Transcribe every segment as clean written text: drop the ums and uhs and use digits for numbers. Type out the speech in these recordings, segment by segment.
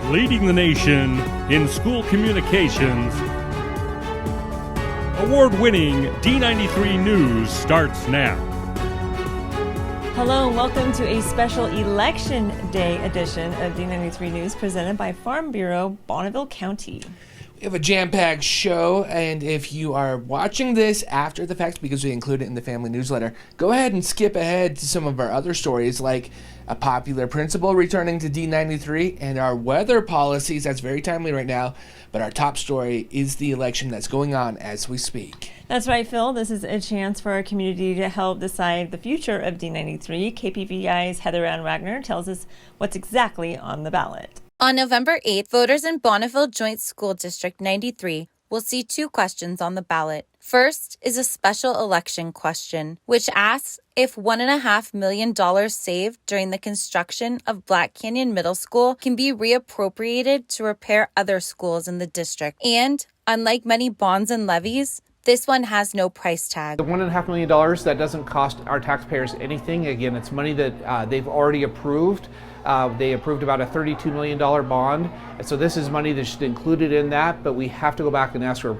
leading the nation in school communications. Award-winning D93 News starts now. Hello and welcome to a special Election Day edition of D93 News presented by Farm Bureau, Bonneville County. We have a jam-packed show, and if you are watching this after the fact because we include it in the family newsletter, go ahead and skip ahead to some of our other stories like a popular principal returning to D93 and our weather policies. That's very timely right now, but our top story is the election that's going on as we speak. That's right, Phil. This is a chance for our community to help decide the future of D93. KPVI's Heather Ann Wagner tells us what's exactly on the ballot. On November 8th, voters in Bonneville Joint School District 93 will see two questions on the ballot. First is a special election question, which asks if $1.5 million saved during the construction of Black Canyon Middle School can be reappropriated to repair other schools in the district. And, unlike many bonds and levies, this one has no price tag. The $1.5 million, that doesn't cost our taxpayers anything. Again, it's money that they've already approved. They approved about a $32 million bond. And so this is money that's included in that, but we have to go back and ask for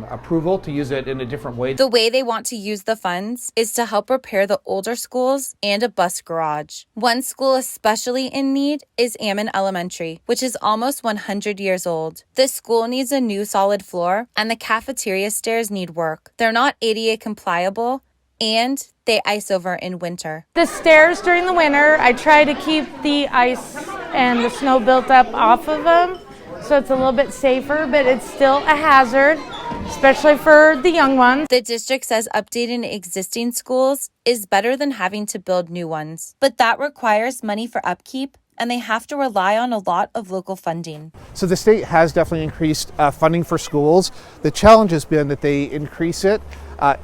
approval to use it in a different way. The way they want to use the funds is to help repair the older schools and a bus garage. One school especially in need is Ammon Elementary, which is almost 100 years old. This school needs a new solid floor, and the cafeteria stairs need work. They're not ADA compliable, and they ice over in winter. The stairs during the winter, I try to keep the ice and the snow built up off of them, so it's a little bit safer, but it's still a hazard, especially for the young ones. The district says updating existing schools is better than having to build new ones, but that requires money for upkeep, and they have to rely on a lot of local funding. So the state has definitely increased funding for schools. The challenge has been that they increase it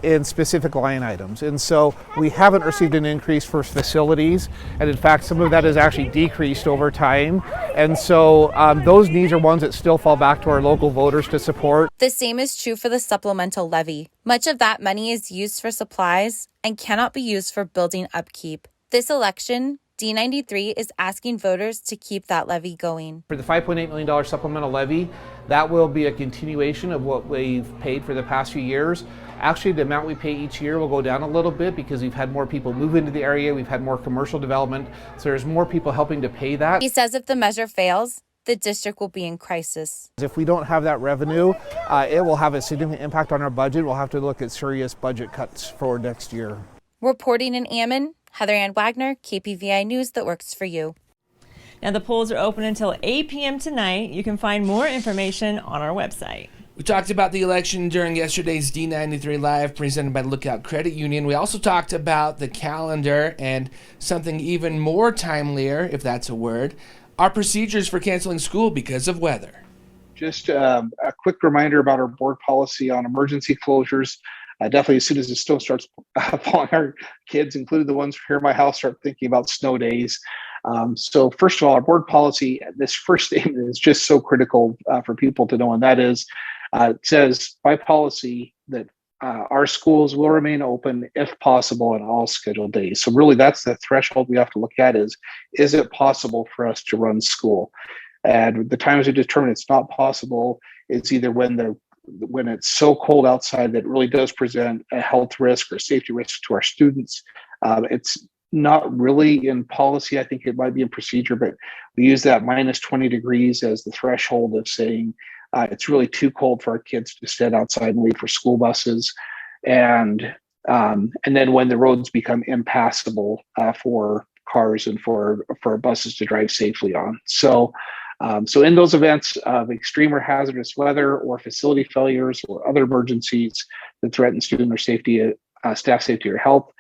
in specific line items. And so we haven't received an increase for facilities. And in fact, some of that has actually decreased over time. And so those needs are ones that still fall back to our local voters to support. The same is true for the supplemental levy. Much of that money is used for supplies and cannot be used for building upkeep. This election, D93 is asking voters to keep that levy going. For the $5.8 million supplemental levy, that will be a continuation of what we've paid for the past few years. Actually, the amount we pay each year will go down a little bit because we've had more people move into the area, we've had more commercial development, so there's more people helping to pay that. He says if the measure fails, the district will be in crisis. If we don't have that revenue, it will have a significant impact on our budget. We'll have to look at serious budget cuts for next year. Reporting in Ammon, Heather Ann Wagner, KPVI News that works for you. Now the polls are open until 8 p.m. tonight. You can find more information on our website. We talked about the election during yesterday's D93 Live presented by Lookout Credit Union. We also talked about the calendar and something even more timelier, if that's a word, our procedures for canceling school because of weather. Just a quick reminder about our board policy on emergency closures. Definitely as soon as the snow starts falling, our kids, including the ones here in my house, start thinking about snow days. So first of all, our board policy, this first statement is just so critical for people to know, and that is, it says by policy that our schools will remain open if possible on all scheduled days. So really that's the threshold we have to look at is it possible for us to run school? And the times we determine it's not possible, it's either when it's so cold outside that it really does present a health risk or safety risk to our students. It's not really in policy. I think it might be in procedure, but we use that minus 20 degrees as the threshold of saying it's really too cold for our kids to stand outside and wait for school buses. And then when the roads become impassable for cars and for buses to drive safely on. So in those events of extreme or hazardous weather or facility failures or other emergencies that threaten student or safety, staff safety or health,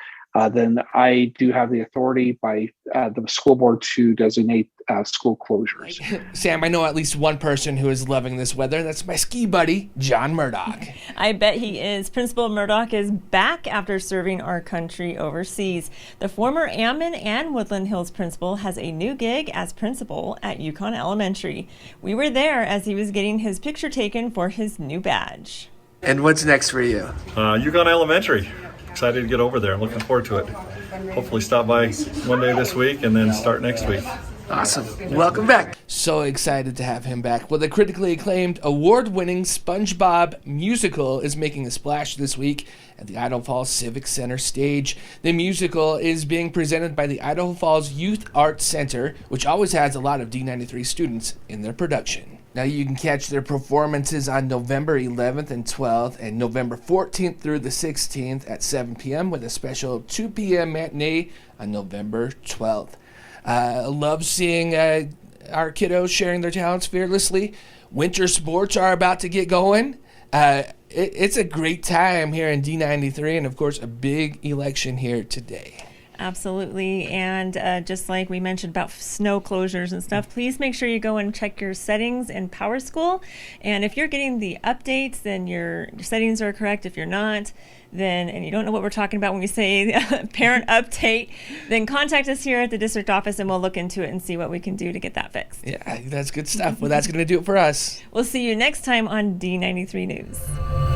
then I do have the authority by the school board to designate school closures. Sam, I know at least one person who is loving this weather. That's my ski buddy, John Murdoch. I bet he is. Principal Murdoch is back after serving our country overseas. The former Ammon and Woodland Hills principal has a new gig as principal at Yukon Elementary. We were there as he was getting his picture taken for his new badge. And what's next for you? Yukon Elementary. Excited to get over there. I'm looking forward to it. Hopefully stop by one day this week and then start next week. Awesome. Welcome back. So excited to have him back. Well, the critically acclaimed, award-winning SpongeBob musical is making a splash this week at the Idaho Falls Civic Center stage. The musical is being presented by the Idaho Falls Youth Arts Center, which always has a lot of D93 students in their production. Now you can catch their performances on November 11th and 12th and November 14th through the 16th at 7 p.m. with a special 2 p.m. matinee on November 12th. Love seeing our kiddos sharing their talents fearlessly. Winter sports are about to get going. It's a great time here in D93, and of course a big election here today. Absolutely. And just like we mentioned about snow closures and stuff, please make sure you go and check your settings in PowerSchool. And if you're getting the updates, then your settings are correct. If you're not, then, and you don't know what we're talking about when we say parent update, then contact us here at the district office and we'll look into it and see what we can do to get that fixed. Yeah, that's good stuff. Well, that's going to do it for us. We'll see you next time on D93 News.